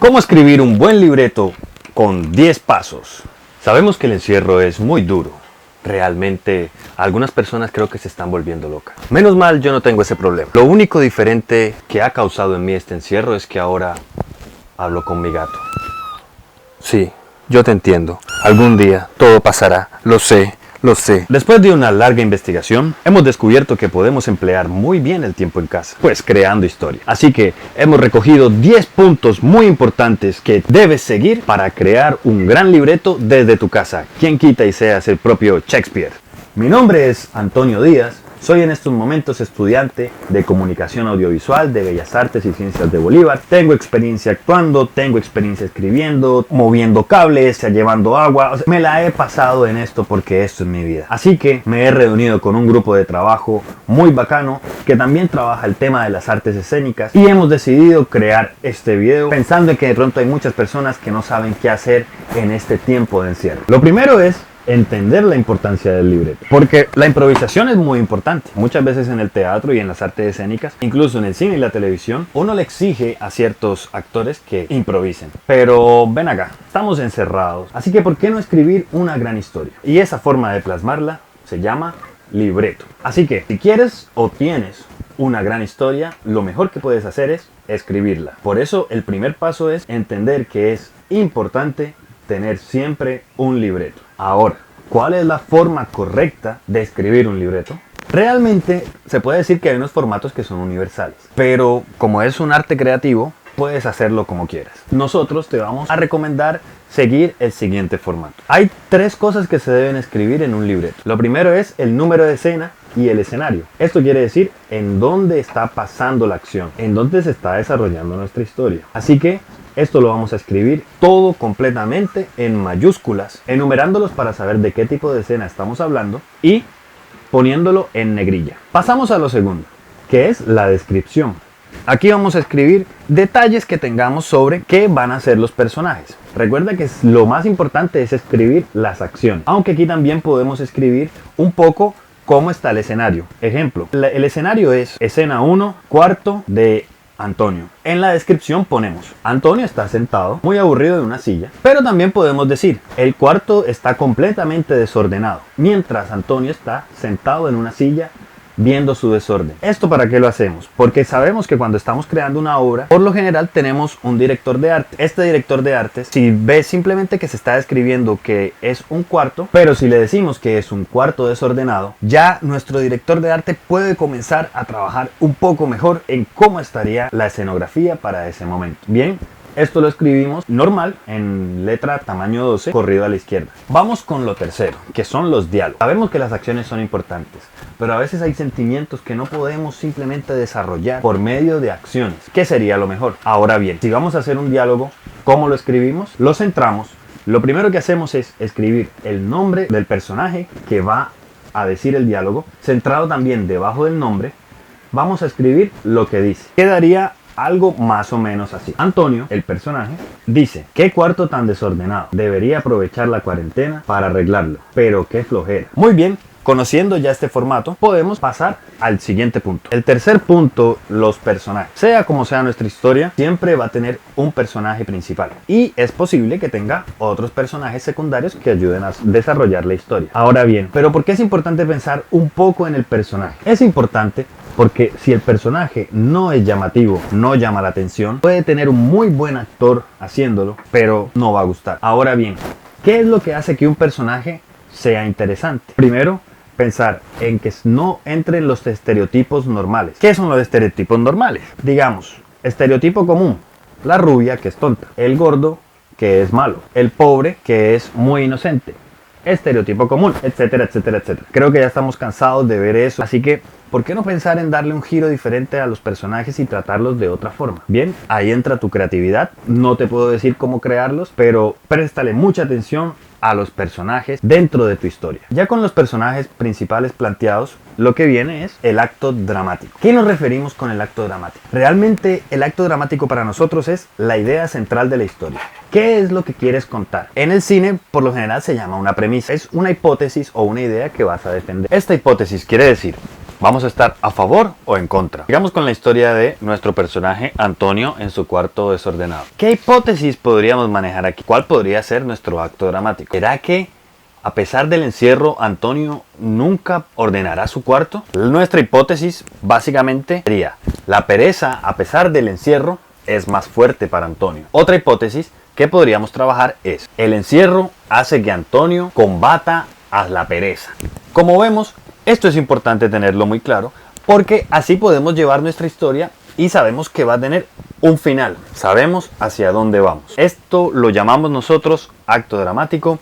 ¿Cómo escribir un buen libreto con 10 pasos? Sabemos que el encierro es muy duro. Realmente, algunas personas creo que se están volviendo locas. Menos mal, yo no tengo ese problema. Lo único diferente que ha causado en mí este encierro es que ahora hablo con mi gato. Sí, yo te entiendo. Algún día todo pasará. Lo sé. Después de una larga investigación, hemos descubierto que podemos emplear muy bien el tiempo en casa, pues creando historia. Así que hemos recogido 10 puntos muy importantes que debes seguir para crear un gran libreto desde tu casa. Quien quita y seas el propio Shakespeare. Mi nombre es Antonio Díaz. Soy en estos momentos estudiante de Comunicación Audiovisual de Bellas Artes y Ciencias de Bolívar. Tengo experiencia actuando, tengo experiencia escribiendo, moviendo cables, llevando agua. O sea, me la he pasado en esto porque esto es mi vida. Así que me he reunido con un grupo de trabajo muy bacano que también trabaja el tema de las artes escénicas y hemos decidido crear este video pensando en que de pronto hay muchas personas que no saben qué hacer en este tiempo de encierro. Lo primero es entender la importancia del libreto, porque la improvisación es muy importante. Muchas veces en el teatro y en las artes escénicas, incluso en el cine y la televisión, uno le exige a ciertos actores que improvisen. Pero ven acá, estamos encerrados, así que ¿por qué no escribir una gran historia? Y esa forma de plasmarla se llama libreto. Así que si quieres o tienes una gran historia, lo mejor que puedes hacer es escribirla. Por eso el primer paso es entender que es importante tener siempre un libreto. Ahora, ¿cuál es la forma correcta de escribir un libreto? Realmente se puede decir que hay unos formatos que son universales, pero como es un arte creativo, puedes hacerlo como quieras. Nosotros te vamos a recomendar seguir el siguiente formato. Hay 3 cosas que se deben escribir en un libreto. Lo primero es el número de escena y el escenario. Esto quiere decir en dónde está pasando la acción, en dónde se está desarrollando nuestra historia. Así que esto lo vamos a escribir todo completamente en mayúsculas, enumerándolos para saber de qué tipo de escena estamos hablando y poniéndolo en negrilla. Pasamos a lo segundo, que es la descripción. Aquí vamos a escribir detalles que tengamos sobre qué van a ser los personajes. Recuerda que lo más importante es escribir las acciones, aunque aquí también podemos escribir un poco cómo está el escenario. Ejemplo, el escenario es escena 1, cuarto de Antonio. En la descripción ponemos: Antonio está sentado, muy aburrido en una silla. Pero también podemos decir: el cuarto está completamente desordenado, mientras Antonio está sentado en una silla viendo su desorden. ¿Esto para qué lo hacemos? Porque sabemos que cuando estamos creando una obra, por lo general tenemos un director de arte. Este director de arte, si ves simplemente que se está describiendo que es un cuarto, pero si le decimos que es un cuarto desordenado, ya nuestro director de arte puede comenzar a trabajar un poco mejor en cómo estaría la escenografía para ese momento. Bien, esto lo escribimos normal en letra tamaño 12, corrido a la izquierda. Vamos con lo tercero, que son los diálogos. Sabemos que las acciones son importantes, pero a veces hay sentimientos que no podemos simplemente desarrollar por medio de acciones. ¿Qué sería lo mejor? Ahora bien, si vamos a hacer un diálogo, ¿cómo lo escribimos? Lo centramos. Lo primero que hacemos es escribir el nombre del personaje que va a decir el diálogo. Centrado también debajo del nombre, vamos a escribir lo que dice. Quedaría algo más o menos así. Antonio, el personaje, dice: ¿qué cuarto tan desordenado? Debería aprovechar la cuarentena para arreglarlo, pero qué flojera. Muy bien, conociendo ya este formato, podemos pasar al siguiente punto. El tercer punto, los personajes. Sea como sea nuestra historia, siempre va a tener un personaje principal. Y es posible que tenga otros personajes secundarios que ayuden a desarrollar la historia. Ahora bien, ¿pero por qué es importante pensar un poco en el personaje? Es importante porque si el personaje no es llamativo, no llama la atención, puede tener un muy buen actor haciéndolo, pero no va a gustar. Ahora bien, ¿qué es lo que hace que un personaje sea interesante? Primero, pensar en que no entren los estereotipos normales. ¿Qué son los estereotipos normales? Digamos, estereotipo común: la rubia, que es tonta; el gordo, que es malo; el pobre, que es muy inocente. Estereotipo común, etcétera, etcétera, etcétera. Creo que ya estamos cansados de ver eso, así que ¿por qué no pensar en darle un giro diferente a los personajes y tratarlos de otra forma? Bien, ahí entra tu creatividad. No te puedo decir cómo crearlos, pero préstale mucha atención a los personajes dentro de tu historia. Ya con los personajes principales planteados, lo que viene es el acto dramático. ¿Qué nos referimos con el acto dramático? Realmente el acto dramático para nosotros es la idea central de la historia. ¿Qué es lo que quieres contar? En el cine, por lo general, se llama una premisa. Es una hipótesis o una idea que vas a defender. Esta hipótesis quiere decir: ¿Vamos a estar a favor o en contra? Sigamos con la historia de nuestro personaje Antonio en su cuarto desordenado. ¿Qué hipótesis podríamos manejar aquí? ¿Cuál podría ser nuestro acto dramático? ¿Será que a pesar del encierro, Antonio nunca ordenará su cuarto? Nuestra hipótesis básicamente sería: la pereza, a pesar del encierro, es más fuerte para Antonio. Otra hipótesis que podríamos trabajar es: el encierro hace que Antonio combata a la pereza. Como vemos, esto es importante tenerlo muy claro, porque así podemos llevar nuestra historia y sabemos que va a tener un final. Sabemos hacia dónde vamos. Esto lo llamamos nosotros acto dramático.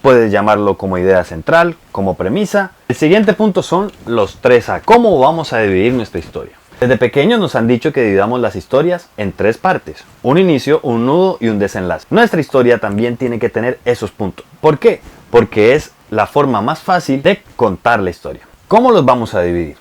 Puedes llamarlo como idea central, como premisa. El siguiente punto son los 3 actos. ¿Cómo vamos a dividir nuestra historia? Desde pequeños nos han dicho que dividamos las historias en 3 partes: un inicio, un nudo y un desenlace. Nuestra historia también tiene que tener esos puntos. ¿Por qué? Porque es la forma más fácil de contar la historia. ¿Cómo los vamos a dividir?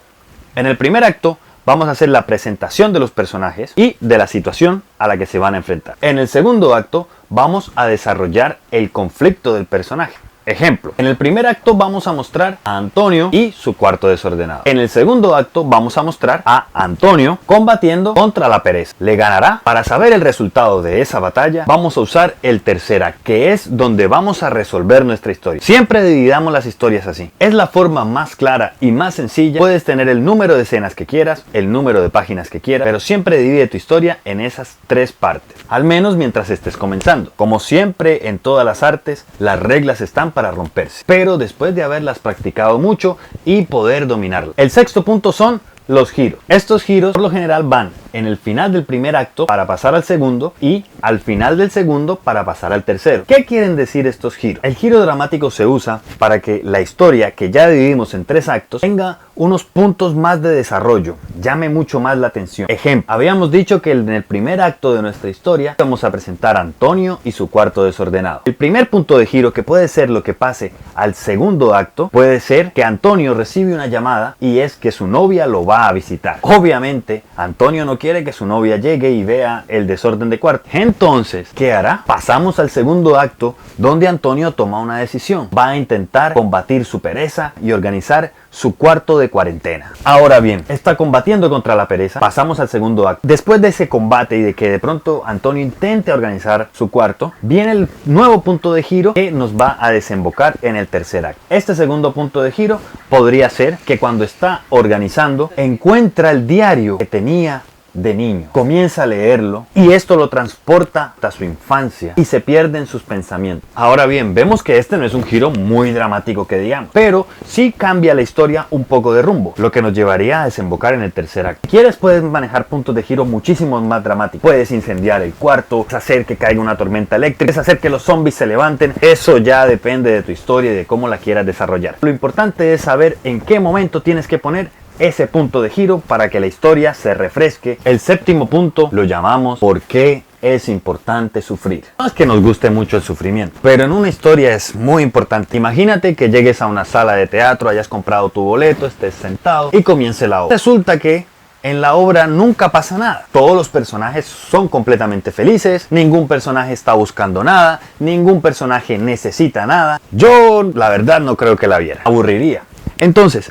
En el primer acto vamos a hacer la presentación de los personajes y de la situación a la que se van a enfrentar. En el segundo acto vamos a desarrollar el conflicto del personaje. Ejemplo, en el primer acto vamos a mostrar a Antonio y su cuarto desordenado. En el segundo acto vamos a mostrar a Antonio combatiendo contra la pereza. ¿Le ganará? Para saber el resultado de esa batalla, vamos a usar el tercer acto, que es donde vamos a resolver nuestra historia. Siempre dividamos las historias así. Es la forma más clara y más sencilla. Puedes tener el número de escenas que quieras, el número de páginas que quieras, pero siempre divide tu historia en esas 3 partes. Al menos mientras estés comenzando. Como siempre en todas las artes, las reglas están para romperse, pero después de haberlas practicado mucho y poder dominarlas. El sexto punto son los giros. Estos giros por lo general van en el final del primer acto para pasar al segundo y al final del segundo para pasar al tercero. ¿Qué quieren decir estos giros? El giro dramático se usa para que la historia, que ya dividimos en 3 actos, tenga unos puntos más de desarrollo, llame mucho más la atención. Ejemplo, habíamos dicho que en el primer acto de nuestra historia vamos a presentar a Antonio y su cuarto desordenado. El primer punto de giro, que puede ser lo que pase al segundo acto, puede ser que Antonio recibe una llamada y es que su novia lo va a visitar. Obviamente, Antonio no quiere que su novia llegue y vea el desorden de cuarto. Entonces, ¿qué hará? Pasamos al segundo acto, donde Antonio toma una decisión. Va a intentar combatir su pereza y organizar su cuarto de cuarentena. Ahora bien, está combatiendo contra la pereza. Pasamos al segundo acto. Después de ese combate y de que de pronto Antonio intente organizar su cuarto, viene el nuevo punto de giro que nos va a desembocar en el tercer acto. Este segundo punto de giro podría ser que cuando está organizando encuentra el diario que tenía de niño, comienza a leerlo y esto lo transporta hasta su infancia y se pierde en sus pensamientos. Ahora bien, vemos que este no es un giro muy dramático que digamos, pero sí cambia la historia un poco de rumbo, lo que nos llevaría a desembocar en el tercer acto. Si quieres, puedes manejar puntos de giro muchísimo más dramáticos. Puedes incendiar el cuarto, hacer que caiga una tormenta eléctrica, hacer que los zombies se levanten. Eso ya depende de tu historia y de cómo la quieras desarrollar. Lo importante es saber en qué momento tienes que poner ese punto de giro para que la historia se refresque. El séptimo punto lo llamamos ¿por qué es importante sufrir? No es que nos guste mucho el sufrimiento, pero en una historia es muy importante. Imagínate que llegues a una sala de teatro, hayas comprado tu boleto, estés sentado y comience la obra. Resulta que en la obra nunca pasa nada. Todos los personajes son completamente felices, ningún personaje está buscando nada, ningún personaje necesita nada. Yo, la verdad, no creo que la viera. Aburriría. Entonces,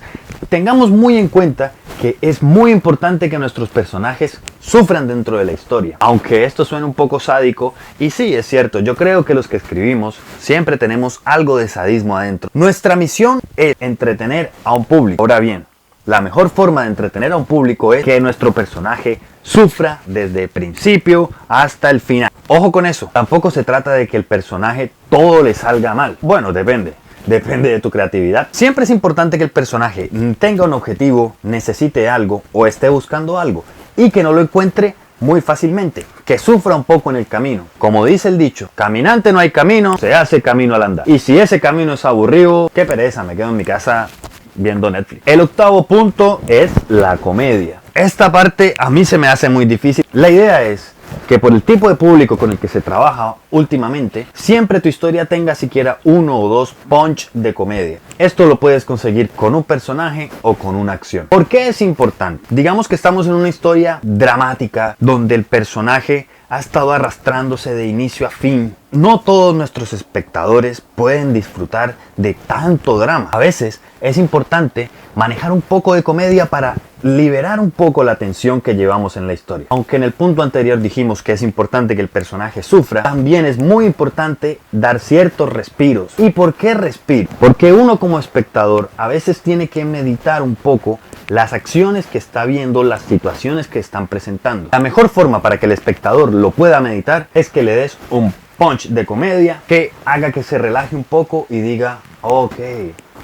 tengamos muy en cuenta que es muy importante que nuestros personajes sufran dentro de la historia. Aunque esto suene un poco sádico, y sí, es cierto, yo creo que los que escribimos siempre tenemos algo de sadismo adentro. Nuestra misión es entretener a un público. Ahora bien, la mejor forma de entretener a un público es que nuestro personaje sufra desde el principio hasta el final. Ojo con eso, tampoco se trata de que el personaje todo le salga mal. Bueno, depende de tu creatividad. Siempre es importante que el personaje tenga un objetivo, necesite algo o esté buscando algo y que no lo encuentre muy fácilmente, que sufra un poco en el camino. Como dice el dicho, caminante no hay camino, se hace camino al andar. Y si ese camino es aburrido, qué pereza, me quedo en mi casa viendo Netflix. El octavo punto es la comedia. Esta parte a mí se me hace muy difícil. La idea es que por el tipo de público con el que se trabaja últimamente, siempre tu historia tenga siquiera 1 o 2 punch de comedia. Esto lo puedes conseguir con un personaje o con una acción. ¿Por qué es importante? Digamos que estamos en una historia dramática donde el personaje ha estado arrastrándose de inicio a fin. No todos nuestros espectadores pueden disfrutar de tanto drama. A veces es importante manejar un poco de comedia para liberar un poco la tensión que llevamos en la historia. Aunque en el punto anterior dijimos que es importante que el personaje sufra, también es muy importante dar ciertos respiros. ¿Y por qué respiro? Porque uno como espectador a veces tiene que meditar un poco las acciones que está viendo, las situaciones que están presentando. La mejor forma para que el espectador lo pueda meditar es que le des un punch de comedia que haga que se relaje un poco y diga, ok,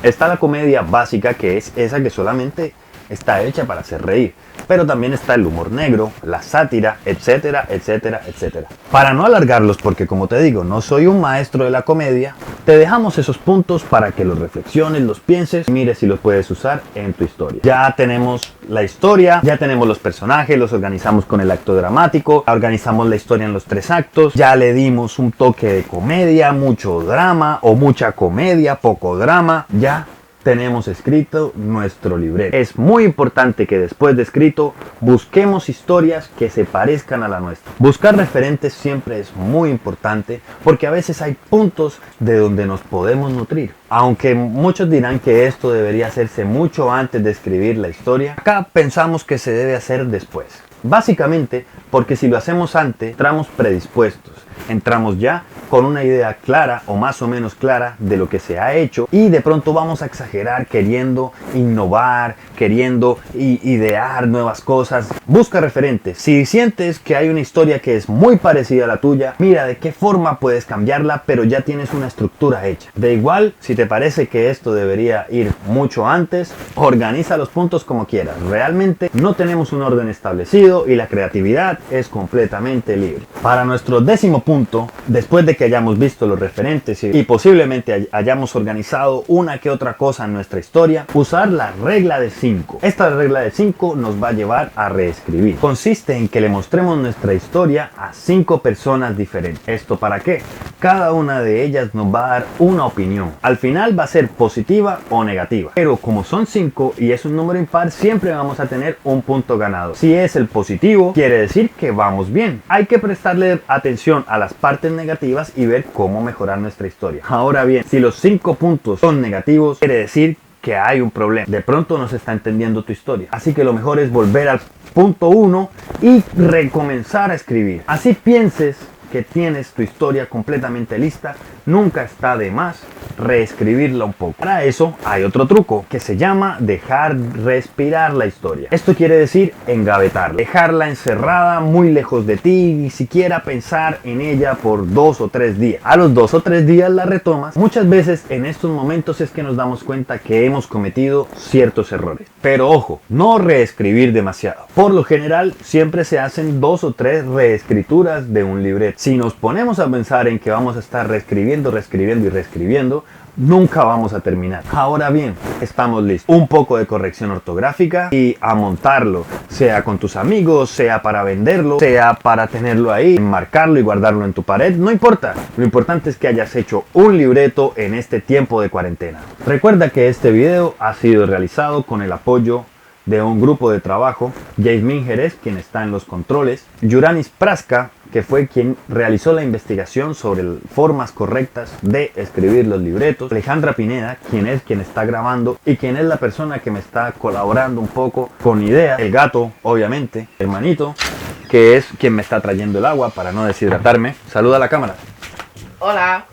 está la comedia básica, que es esa que solamente está hecha para hacer reír, pero también está el humor negro, la sátira, etcétera, etcétera, etcétera. Para no alargarlos, porque como te digo, no soy un maestro de la comedia, te dejamos esos puntos para que los reflexiones, los pienses y mires si los puedes usar en tu historia. Ya tenemos la historia, ya tenemos los personajes, los organizamos con el acto dramático, organizamos la historia en los 3 actos, ya le dimos un toque de comedia, mucho drama o mucha comedia, poco drama, ya tenemos escrito nuestro libreto. Es muy importante que después de escrito busquemos historias que se parezcan a la nuestra. Buscar referentes siempre es muy importante porque a veces hay puntos de donde nos podemos nutrir. Aunque muchos dirán que esto debería hacerse mucho antes de escribir la historia, acá pensamos que se debe hacer después. Básicamente porque si lo hacemos antes, entramos predispuestos. Entramos ya con una idea clara o más o menos clara de lo que se ha hecho y de pronto vamos a exagerar queriendo innovar, queriendo idear nuevas cosas. Busca referentes. Si sientes que hay una historia que es muy parecida a la tuya, mira de qué forma puedes cambiarla, pero ya tienes una estructura hecha. De igual, si te parece que esto debería ir mucho antes, organiza los puntos como quieras. Realmente no tenemos un orden establecido y la creatividad es completamente libre. Para nuestro 10º punto, después de que hayamos visto los referentes y posiblemente hayamos organizado una que otra cosa en nuestra historia, usar la regla de 5. Esta regla de 5 nos va a llevar a reescribir. Consiste en que le mostremos nuestra historia a 5 personas diferentes. ¿Esto para qué? Cada una de ellas nos va a dar una opinión. Al final va a ser positiva o negativa. Pero como son 5 y es un número impar, siempre vamos a tener un punto ganado. Si es el positivo, quiere decir que vamos bien. Hay que prestarle atención a las partes negativas y ver cómo mejorar nuestra historia. Ahora bien, si los 5 puntos son negativos, quiere decir que hay un problema. De pronto no se está entendiendo tu historia. Así que lo mejor es volver al punto 1 y recomenzar a escribir. Así pienses que tienes tu historia completamente lista, nunca está de más reescribirla un poco. Para eso hay otro truco que se llama dejar respirar la historia. Esto quiere decir engavetarla, dejarla encerrada muy lejos de ti y ni siquiera pensar en ella por 2 o 3 días. A los 2 o 3 días la retomas. Muchas veces en estos momentos es que nos damos cuenta que hemos cometido ciertos errores. Pero ojo, no reescribir demasiado. Por lo general siempre se hacen 2 o 3 reescrituras de un libreto. Si nos ponemos a pensar en que vamos a estar reescribiendo y reescribiendo, nunca vamos a terminar. Ahora bien, estamos listos. Un poco de corrección ortográfica y a montarlo, sea con tus amigos, sea para venderlo, sea para tenerlo ahí, enmarcarlo y guardarlo en tu pared, no importa. Lo importante es que hayas hecho un libreto en este tiempo de cuarentena. Recuerda que este video ha sido realizado con el apoyo de un grupo de trabajo, Jasmine Jerez, quien está en los controles, Yuranis Praska, que fue quien realizó la investigación sobre formas correctas de escribir los libretos, Alejandra Pineda, quien está grabando y quien es la persona que me está colaborando un poco con ideas, el gato, obviamente, hermanito, que es quien me está trayendo el agua para no deshidratarme. Saluda a la cámara. Hola.